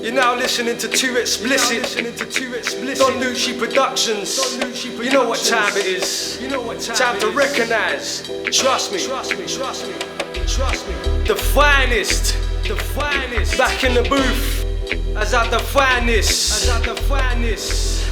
You're now listening to 2XPLICIT, Don Lucci Productions. You know what time it is. Time to recognize. Trust me. The finest. Back in the booth. As I define this.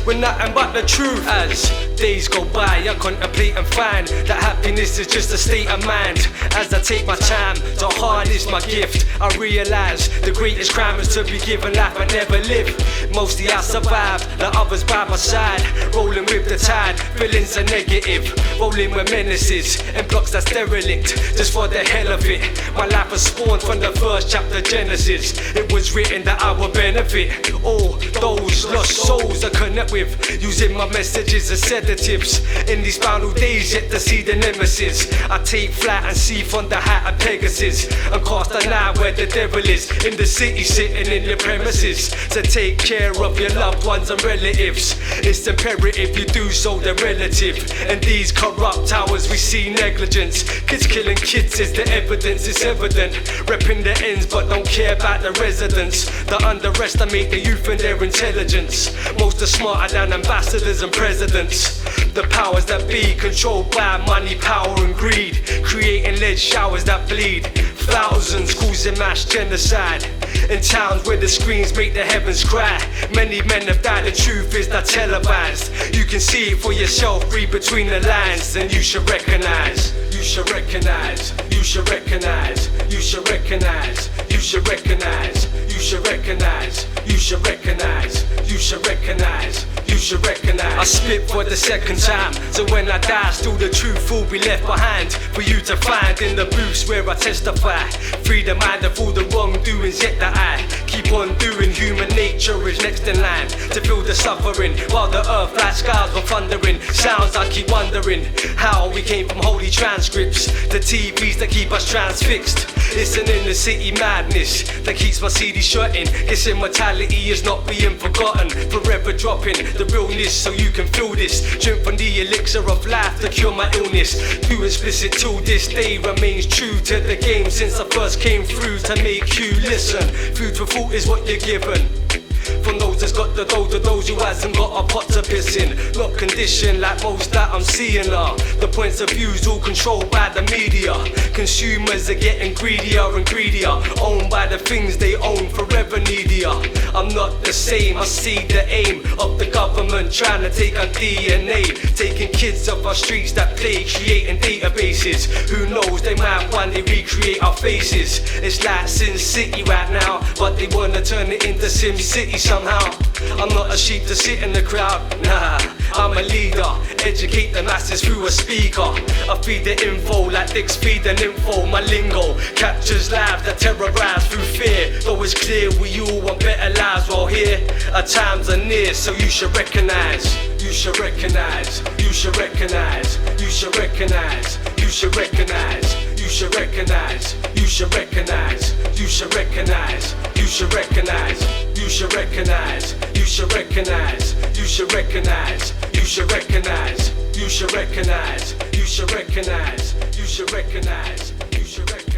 With nothing but the truth. As days go by, I contemplate and find that happiness is just a state of mind. As I take my time to harness my gift, I realize the greatest crime is to be given life and never live. Mostly I survive, the others by my side, rolling with the tide. Feelings are negative, rolling with menaces and blocks that's derelict, just for the hell of it. My life was spawned from the first chapter Genesis. It was written that I would benefit all those lost souls I connect with, using my messages as sedatives. In these final days yet to see the nemesis, I take flight and see from the height of Pegasus, and cast an eye where the devil is, in the city sitting in your premises. So take care of your loved ones and relatives. It's imperative you do so, they're relative. In these corrupt hours we see negligence. Kids killing kids is the evidence, it's evident. Repping the ends but don't care about the residents. They underestimate the youth and their intelligence. Most are smarter than ambassadors and presidents. The powers that be, controlled by money, power and greed, creating lead showers that bleed. Thousands causing mass genocide in towns where the screens make the heavens cry. Many men have died, the truth is not televised. You can see it for yourself, read between the lines, and you should recognize. You should recognize. You should recognize. You should recognize. You should recognize. You should recognize. You should recognize. You should recognize. You should recognize. I spit for the second time, so when I die, still the truth will be left behind for you to find in the booths where I testify. Free the mind of all the wrongdoings, yet that I keep on doing. Human nature is next in line to feel the suffering, while the earth like skies were thundering. Sounds I keep wondering how we came from holy transcripts to TVs that keep us transfixed. It's an inner city madness that keeps my CD shutting. Guess immortality is not being forgotten, forever dropping the realness so you can feel this. Drink from the elixir of life to cure my illness. 2XPLICIT till this day remains true to the game since I first came through to make you listen. Food for thought is what you're given. From those that's got the dough to those who hasn't got a pot to piss in. Not conditioned like most that I'm seeing are. The points of views all controlled by the media. Consumers are getting greedier and greedier, owned by the things they own, forever needier. I'm not the same, I see the aim of the government trying to take our DNA, taking kids off our streets that play, creating databases. Who knows, they might one day recreate our faces. It's like Sin City right now, but they wanna turn it into Sim City somehow. I'm not a sheep to sit in the crowd, nah, I'm a leader. Educate the masses through a speaker. I feed the info like dicks feed an info. My lingo captures lives that terrorize through fear. Though it's clear we all want better lives, while here our times are near, so you should recognize. You should recognize. You should recognize. You should recognize. You should recognize. You should recognize. You should recognize. You should recognize. You should recognize. You should recognize. You should recognize. You should recognize. You should recognize. You should recognize. You should recognize. You should recognize. You should recognize.